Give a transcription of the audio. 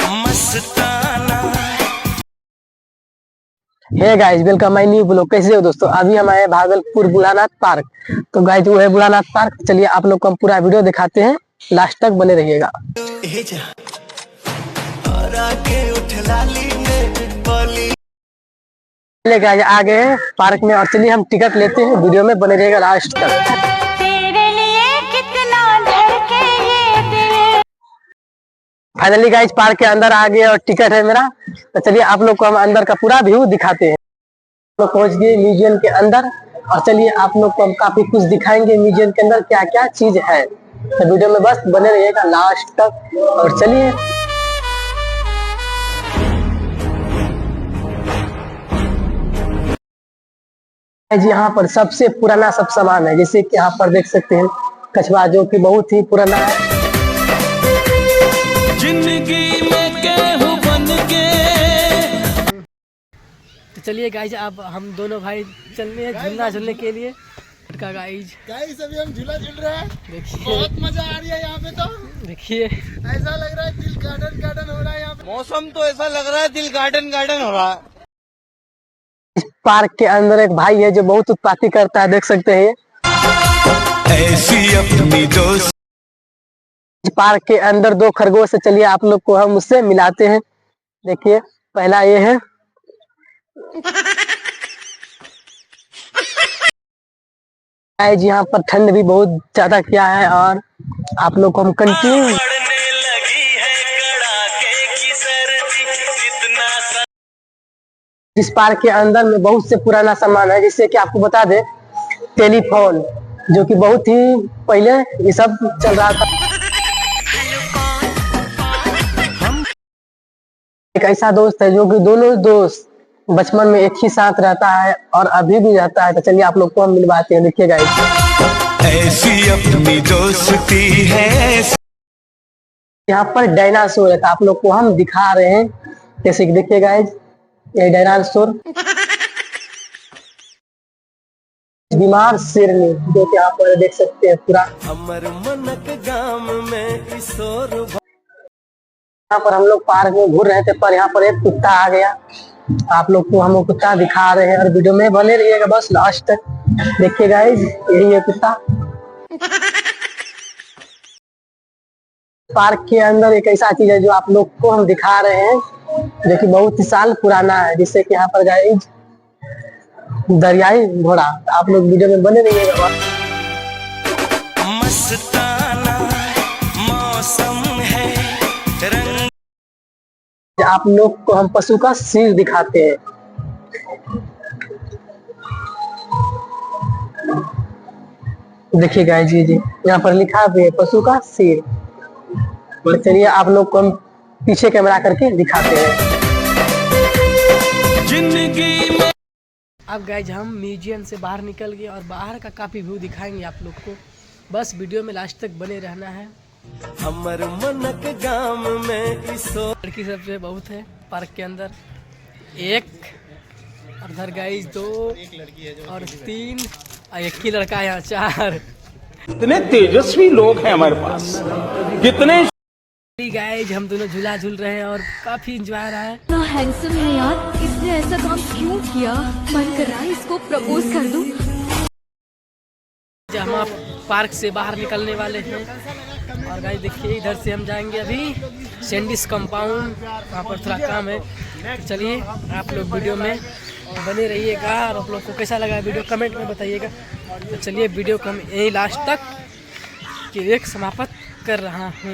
Mastana. Hey guys, welcome my new blog. कैसे हो दोस्तों? अभी हम आए भागलपुर बुलानाथ पार्क। तो गाइस वो है बुलानाथ पार्क। चलिए आप लोग को हम पूरा वीडियो दिखाते हैं, लास्ट तक बने रहिएगा। चलिए गाइस आ गए हैं पार्क में और चलिए हम टिकट लेते हैं, वीडियो में बने रहिएगा लास्ट तक। फाइनली गाइस पार्क के अंदर आ गए और टिकट है मेरा। तो चलिए आप लोग को हम अंदर का पूरा व्यू दिखाते हैं। लोग पहुंच गए म्यूजियम के अंदर और चलिए आप लोग को हम काफी कुछ दिखाएंगे म्यूजियम के अंदर क्या क्या चीज है। तो वीडियो में बस बने रहिएगा लास्ट तक। और चलिए जी यहाँ पर सबसे पुराना सब सामान है, जैसे कि यहाँ पर देख सकते हैं कछुआ जो कि बहुत ही पुराना है। जिंदगी में गेहूं बन के। तो चलिए गाइज अब हम दोनों भाई चल रहे हैं झूलना झूलने के लिए। गाइज अभी हम झूला झूल रहे हैं, देखिए बहुत मजा आ रही है यहाँ पे। तो देखिए ऐसा लग रहा है दिल गार्डन गार्डन हो रहा है यहाँ पे। मौसम तो ऐसा लग रहा है दिल गार्डन गार्डन हो रहा है। इस पार्क के अंदर एक भाई है जो बहुत उत्पाती करता है, देख सकते हैं। ऐसी अपनी दोस्त। पार्क के अंदर दो खरगोश है, चलिए आप लोग को हम उससे मिलाते हैं। देखिए पहला ये है। आज यहाँ पर ठंड भी बहुत ज्यादा क्या है और आप लोग को हम कंटिन्यू इस पार्क के अंदर में बहुत से पुराना सामान है, जिससे कि आपको बता दे टेलीफोन जो कि बहुत ही पहले ये सब चल रहा था। एक ऐसा दोस्त है जो कि दोनों दोस्त बचपन में एक ही साथ रहता है और अभी भी रहता है। तो चलिए आप लोग को हम मिलवाते हैं, देखिएगा। ऐसी अपनी दोस्ती है। यहाँ पर डायनासोर है, तो आप लोग को हम दिखा रहे हैं जैसे कि देखिएगा ये डायनासोर बीमार शेरनी जो कि यहाँ पर देख सकते हैं पूरा। अमर मनक गाम में किशोर। यहाँ पर हम लोग पार्क में घूर रहे थे पर यहाँ पर एक कुत्ता आ गया। आप लोग को हम वो कुत्ता दिखा रहे हैं और वीडियो में बने रहिएगा बस लास्ट तक, देखिएगा। यही है कुत्ता। पार्क के अंदर एक ऐसा चीज है जो आप लोग को हम दिखा रहे हैं जो कि बहुत ही साल पुराना है, जिससे कि यहाँ पर गाइस दरियाई घोड़ा। आप लोग वीडियो में बने रहिएगा। मस्ताना मौसम है रंग। आप लोग को हम पशु का सिर दिखाते हैं। देखिए गाइस जी यहाँ पर लिखा भी है पशु का सिर। तो चलिए आप लोग को हम पीछे कैमरा करके दिखाते हैं। जिंदगी में अब गाइस हम म्यूजियम से बाहर निकल गए और बाहर का काफी व्यू दिखाएंगे आप लोग को। बस वीडियो में लास्ट तक बने रहना है। अमर मनक गाम में किशोर। लड़की सबसे बहुत है पार्क के अंदर, एक और उधर गाइस दो और तीन और एक ही लड़का है यहाँ चार। कितने तेजस्वी लोग हैं हमारे पास, कितने। गाइस हम दोनों झूला झूल रहे हैं और काफी इंजॉय आ रहा है। इतना हैंडसम है यार, इसने ऐसा काम क्यों किया? मन कर रहा है इसको प्रपोज कर दूं। हम आप पार्क से बाहर निकलने वाले हैं और गाइस देखिए इधर से हम जाएंगे अभी सैंडिस कंपाउंड, वहाँ पर थोड़ा काम है। तो चलिए आप लोग वीडियो में बने रहिएगा और आप लोग को कैसा लगा वीडियो कमेंट में बताइएगा। तो चलिए वीडियो को हम यही लास्ट तक कि एक समाप्त कर रहा हूँ।